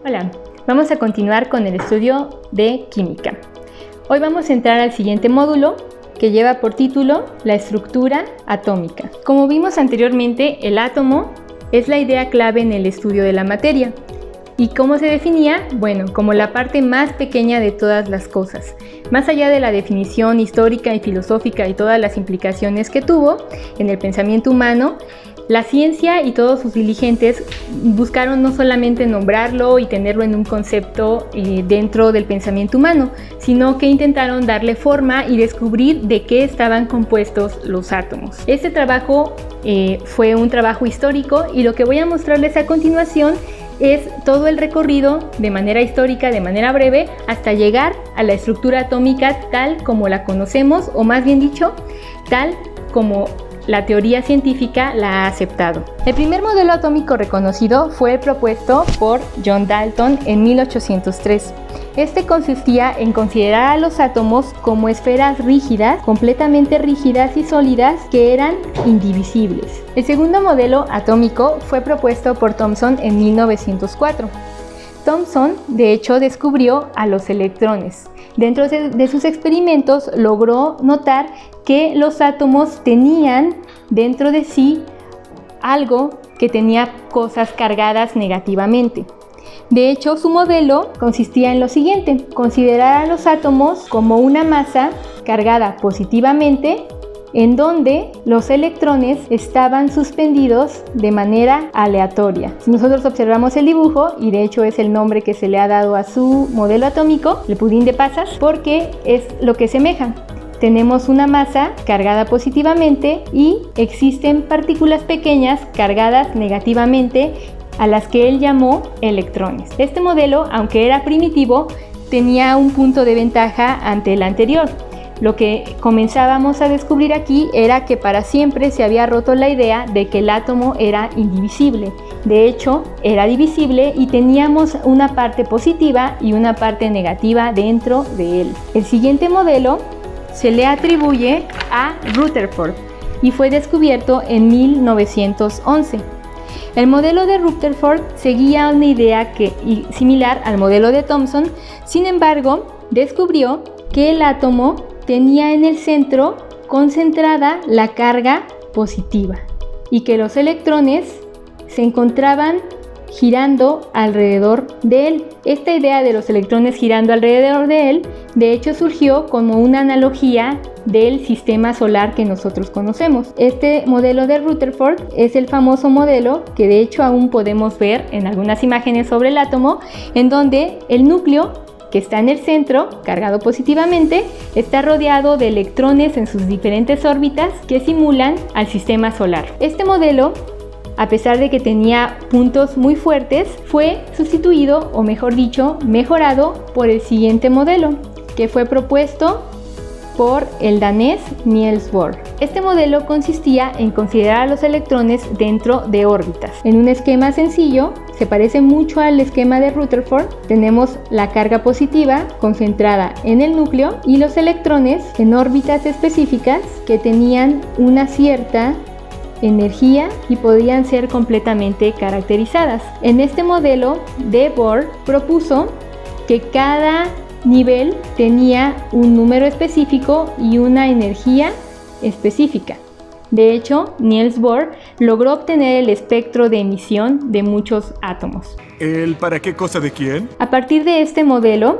Hola, vamos a continuar con el estudio de química. Hoy vamos a entrar al siguiente módulo que lleva por título la estructura atómica. Como vimos anteriormente, el átomo es la idea clave en el estudio de la materia. ¿Y cómo se definía? Bueno, como la parte más pequeña de todas las cosas. Más allá de la definición histórica y filosófica y todas las implicaciones que tuvo en el pensamiento humano, la ciencia y todos sus diligentes buscaron no solamente nombrarlo y tenerlo en un concepto dentro del pensamiento humano, sino que intentaron darle forma y descubrir de qué estaban compuestos los átomos. Este trabajo fue un trabajo histórico y lo que voy a mostrarles a continuación es todo el recorrido de manera histórica, de manera breve, hasta llegar a la estructura atómica tal como la conocemos, o más bien dicho, tal como la teoría científica la ha aceptado. El primer modelo atómico reconocido fue propuesto por John Dalton en 1803. Este consistía en considerar a los átomos como esferas rígidas, completamente rígidas y sólidas, que eran indivisibles. El segundo modelo atómico fue propuesto por Thomson en 1904. Thomson, de hecho, descubrió a los electrones. Dentro de sus experimentos logró notar que los átomos tenían dentro de sí algo que tenía cosas cargadas negativamente. De hecho, su modelo consistía en lo siguiente: considerar a los átomos como una masa cargada positivamente, en donde los electrones estaban suspendidos de manera aleatoria. Si nosotros observamos el dibujo, y de hecho es el nombre que se le ha dado a su modelo atómico, el pudín de pasas, porque es lo que semeja. Tenemos una masa cargada positivamente y existen partículas pequeñas cargadas negativamente, a las que él llamó electrones. Este modelo, aunque era primitivo, tenía un punto de ventaja ante el anterior. Lo que comenzábamos a descubrir aquí era que para siempre se había roto la idea de que el átomo era indivisible. De hecho, era divisible y teníamos una parte positiva y una parte negativa dentro de él. El siguiente modelo se le atribuye a Rutherford y fue descubierto en 1911. El modelo de Rutherford seguía una idea similar al modelo de Thomson. Sin embargo, descubrió que el átomo tenía en el centro concentrada la carga positiva y que los electrones se encontraban girando alrededor de él. Esta idea de los electrones girando alrededor de él, de hecho, surgió como una analogía del sistema solar que nosotros conocemos. Este modelo de Rutherford es el famoso modelo que de hecho aún podemos ver en algunas imágenes sobre el átomo, en donde el núcleo, que está en el centro, cargado positivamente, está rodeado de electrones en sus diferentes órbitas que simulan al sistema solar. Este modelo, a pesar de que tenía puntos muy fuertes, fue sustituido, o mejor dicho, mejorado por el siguiente modelo, que fue propuesto por el danés Niels Bohr. Este modelo consistía en considerar a los electrones dentro de órbitas. En un esquema sencillo, se parece mucho al esquema de Rutherford. Tenemos la carga positiva concentrada en el núcleo y los electrones en órbitas específicas que tenían una cierta energía y podían ser completamente caracterizadas. En este modelo de Bohr propuso que cada nivel tenía un número específico y una energía específica. De hecho, Niels Bohr logró obtener el espectro de emisión de muchos átomos. ¿El para qué cosa de quién? A partir de este modelo,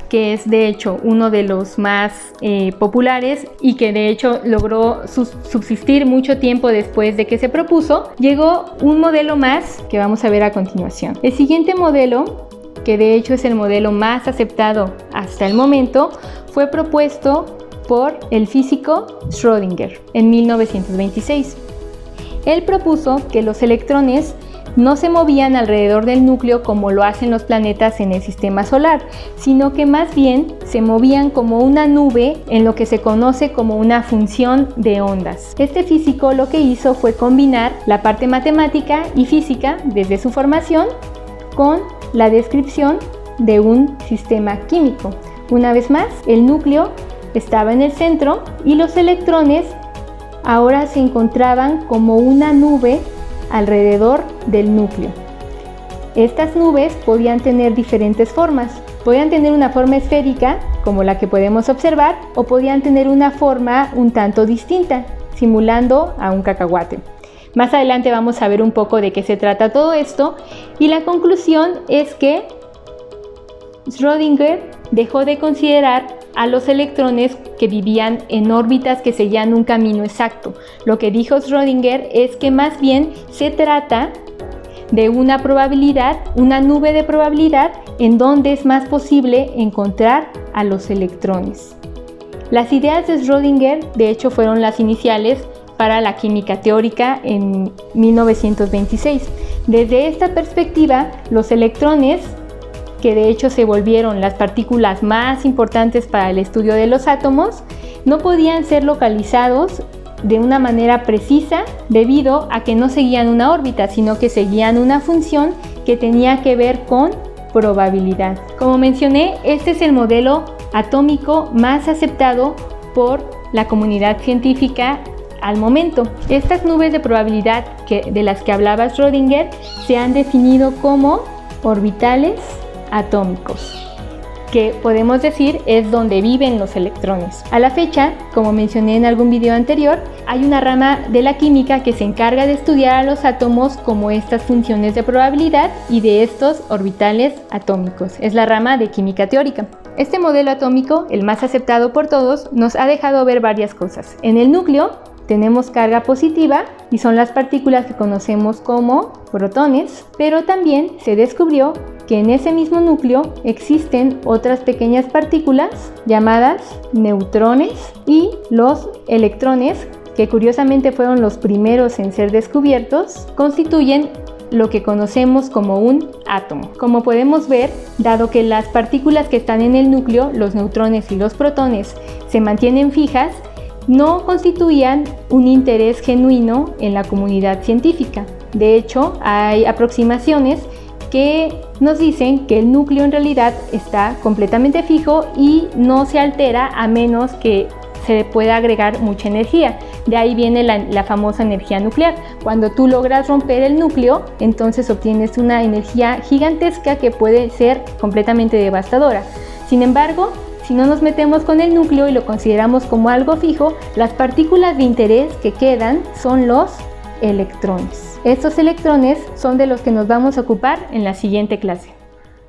que es de hecho uno de los más populares y que de hecho logró subsistir mucho tiempo después de que se propuso, llegó un modelo más que vamos a ver a continuación. El siguiente modelo, que de hecho es el modelo más aceptado hasta el momento, fue propuesto por el físico Schrödinger en 1926. Él propuso que los electrones no se movían alrededor del núcleo como lo hacen los planetas en el sistema solar, sino que más bien se movían como una nube en lo que se conoce como una función de ondas. Este físico lo que hizo fue combinar la parte matemática y física desde su formación con la descripción de un sistema químico. Una vez más, el núcleo estaba en el centro y los electrones ahora se encontraban como una nube alrededor del núcleo. Estas nubes podían tener diferentes formas. Podían tener una forma esférica, como la que podemos observar, o podían tener una forma un tanto distinta, simulando a un cacahuate. Más adelante vamos a ver un poco de qué se trata todo esto, y la conclusión es que Schrödinger dejó de considerar a los electrones que vivían en órbitas que seguían un camino exacto. Lo que dijo Schrödinger es que más bien se trata de una probabilidad, una nube de probabilidad en donde es más posible encontrar a los electrones. Las ideas de Schrödinger, de hecho, fueron las iniciales para la química teórica en 1926. Desde esta perspectiva, los electrones, que de hecho se volvieron las partículas más importantes para el estudio de los átomos, no podían ser localizados de una manera precisa debido a que no seguían una órbita, sino que seguían una función que tenía que ver con probabilidad. Como mencioné, este es el modelo atómico más aceptado por la comunidad científica al momento. Estas nubes de probabilidad de las que hablaba Schrödinger se han definido como orbitales atómicos, que podemos decir es donde viven los electrones. A la fecha, como mencioné en algún video anterior, hay una rama de la química que se encarga de estudiar a los átomos como estas funciones de probabilidad y de estos orbitales atómicos. Es la rama de química teórica. Este modelo atómico, el más aceptado por todos, nos ha dejado ver varias cosas. En el núcleo tenemos carga positiva y son las partículas que conocemos como protones, pero también se descubrió que en ese mismo núcleo existen otras pequeñas partículas llamadas neutrones, y los electrones, que curiosamente fueron los primeros en ser descubiertos, constituyen lo que conocemos como un átomo. Como podemos ver, dado que las partículas que están en el núcleo, los neutrones y los protones, se mantienen fijas, no constituían un interés genuino en la comunidad científica. De hecho, hay aproximaciones que nos dicen que el núcleo en realidad está completamente fijo y no se altera a menos que se pueda agregar mucha energía. De ahí viene la famosa energía nuclear. Cuando tú logras romper el núcleo, entonces obtienes una energía gigantesca que puede ser completamente devastadora. Sin embargo, si no nos metemos con el núcleo y lo consideramos como algo fijo, las partículas de interés que quedan son los electrones. Estos electrones son de los que nos vamos a ocupar en la siguiente clase.